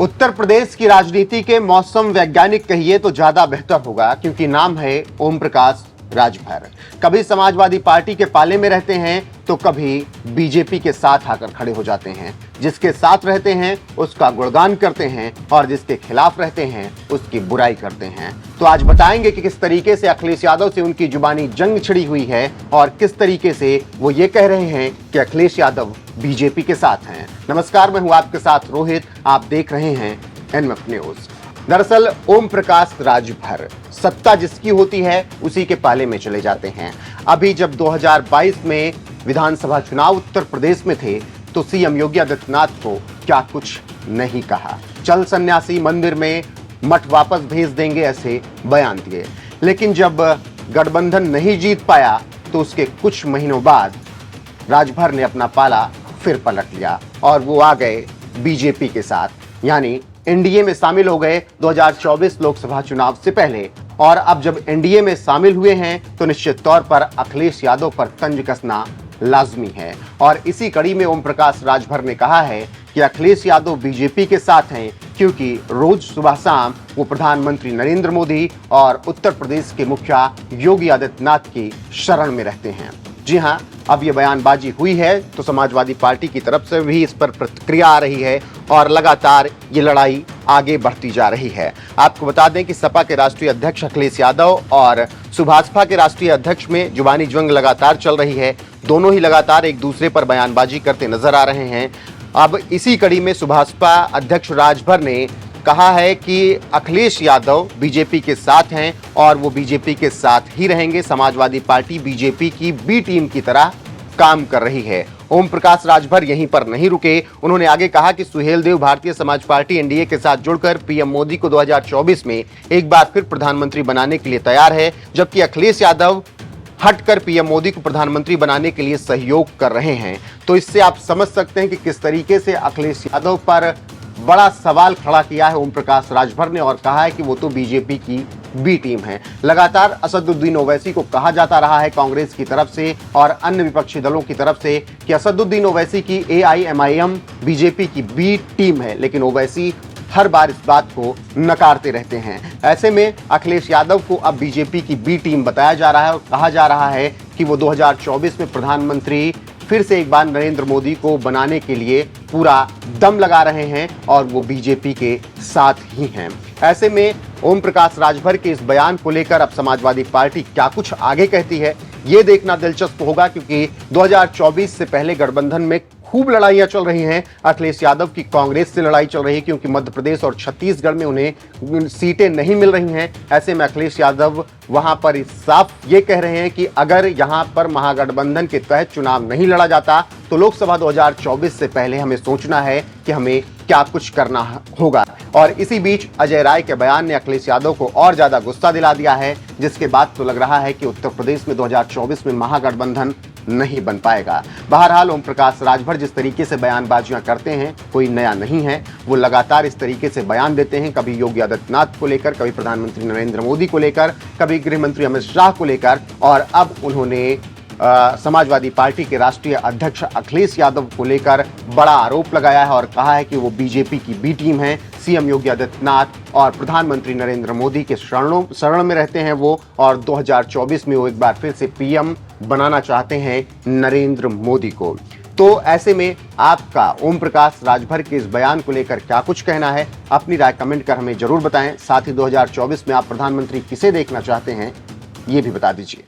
उत्तर प्रदेश की राजनीति के मौसम वैज्ञानिक कहिए तो ज्यादा बेहतर होगा, क्योंकि नाम है ओम प्रकाश राजभर। कभी समाजवादी पार्टी के पाले में रहते हैं तो कभी बीजेपी के साथ आकर खड़े हो जाते हैं। जिसके साथ रहते हैं उसका गुणगान करते हैं और जिसके खिलाफ रहते हैं उसकी बुराई करते हैं। तो आज बताएंगे कि किस तरीके से अखिलेश यादव से उनकी जुबानी जंग छिड़ी हुई है और किस तरीके से वो ये कह रहे हैं कि अखिलेश यादव बीजेपी के साथ हैं। नमस्कार, मैं हूं आपके साथ रोहित, आप देख रहे हैं एनएमएफ न्यूज। दरअसल ओम प्रकाश राजभर सत्ता जिसकी होती है उसी के पाले में चले जाते हैं। अभी जब 2022 में विधानसभा चुनाव उत्तर प्रदेश में थे तो सीएम योगी आदित्यनाथ को क्या कुछ नहीं कहा। चल सन्यासी, मंदिर में मठ वापस भेज देंगे, ऐसे बयान दिए। लेकिन जब गठबंधन नहीं जीत पाया तो उसके कुछ महीनों बाद राजभर ने अपना पाला फिर पलट लिया और वो आ गए बीजेपी के साथ, यानी एनडीए में शामिल हो गए 2024 लोकसभा चुनाव से पहले। और अब जब एनडीए में शामिल हुए हैं तो निश्चित तौर पर अखिलेश यादव पर तंज कसना लाजमी है। और इसी कड़ी में ओम प्रकाश राजभर ने कहा है कि अखिलेश यादव बीजेपी के साथ हैं, क्योंकि रोज सुबह शाम वो प्रधानमंत्री नरेंद्र मोदी और उत्तर प्रदेश के मुखिया योगी आदित्यनाथ की शरण में रहते हैं। जी हां, अब ये बयानबाजी हुई है तो समाजवादी पार्टी की तरफ से भी इस पर प्रतिक्रिया आ रही है और लगातार ये लड़ाई आगे बढ़ती जा रही है। आपको बता दें कि सपा के राष्ट्रीय अध्यक्ष अखिलेश यादव और सुभाषपा के राष्ट्रीय अध्यक्ष में जुबानी जंग लगातार चल रही है। दोनों ही लगातार एक दूसरे पर बयानबाजी करते नजर आ रहे हैं। अब इसी कड़ी में सुभाषपा अध्यक्ष राजभर ने कहा है कि अखिलेश यादव बीजेपी के साथ हैं और वो बीजेपी के साथ ही रहेंगे। समाजवादी पार्टी बीजेपी की बी टीम की तरह काम कर रही है। ओम प्रकाश राजभर यहीं पर नहीं रुके, उन्होंने आगे कहा कि सुहेलदेव भारतीय समाज पार्टी एनडीए के साथ जुड़कर पीएम मोदी को 2024 में एक बार फिर प्रधानमंत्री बनाने के लिए तैयार है, जबकि अखिलेश यादव हटकर पीएम मोदी को प्रधानमंत्री बनाने के लिए सहयोग कर रहे हैं। तो इससे आप समझ सकते हैं कि किस तरीके से अखिलेश यादव पर बड़ा सवाल खड़ा किया है ओम प्रकाश राजभर ने और कहा है कि वो तो बीजेपी की बी टीम है। लगातार असदुद्दीन ओवैसी को कहा जाता रहा है कांग्रेस की तरफ से और अन्य विपक्षी दलों की तरफ से कि असदुद्दीन ओवैसी की एआईएमआईएम बीजेपी की बी टीम है, लेकिन ओवैसी हर बार इस बात को नकारते रहते हैं। ऐसे में अखिलेश यादव को अब बीजेपी की बी टीम बताया जा रहा है और कहा जा रहा है कि वो 2024 में प्रधानमंत्री फिर से एक बार नरेंद्र मोदी को बनाने के लिए पूरा दम लगा रहे हैं और वो बीजेपी के साथ ही हैं। ऐसे में ओम प्रकाश राजभर के इस बयान को लेकर अब समाजवादी पार्टी क्या कुछ आगे कहती है, ये देखना दिलचस्प होगा, क्योंकि 2024 से पहले गठबंधन में खूब लड़ाइयां चल रही हैं। अखिलेश यादव की कांग्रेस से लड़ाई चल रही है, क्योंकि मध्य प्रदेश और छत्तीसगढ़ में उन्हें सीटें नहीं मिल रही हैं। ऐसे में अखिलेश यादव वहां पर साफ ये कह रहे हैं कि अगर यहां पर महागठबंधन के तहत चुनाव नहीं लड़ा जाता तो लोकसभा 2024 से पहले हमें सोचना है कि हमें क्या कुछ करना होगा। और इसी बीच अजय राय के बयान ने अखिलेश यादव को और ज्यादा गुस्सा दिला दिया है, जिसके बाद तो लग रहा है कि उत्तर प्रदेश में 2024 में महागठबंधन नहीं बन पाएगा। बहरहाल ओम प्रकाश राजभर जिस तरीके से बयानबाजियां करते हैं कोई नया नहीं है। वो लगातार इस तरीके से बयान देते हैं, कभी योगी आदित्यनाथ को लेकर, कभी प्रधानमंत्री नरेंद्र मोदी को लेकर, कभी गृह मंत्री अमित शाह को लेकर, और अब उन्होंने समाजवादी पार्टी के राष्ट्रीय अध्यक्ष अखिलेश यादव को लेकर बड़ा आरोप लगाया है और कहा है कि वो बीजेपी की बी टीम है। सीएम योगी आदित्यनाथ और प्रधानमंत्री नरेंद्र मोदी के शरण में रहते हैं वो, और 2024 में वो एक बार फिर से पीएम बनाना चाहते हैं नरेंद्र मोदी को। तो ऐसे में आपका ओम प्रकाश राजभर के इस बयान को लेकर क्या कुछ कहना है, अपनी राय कमेंट कर हमें जरूर बताएं। साथ ही 2024 में आप प्रधानमंत्री किसे देखना चाहते हैं ये भी बता दीजिए।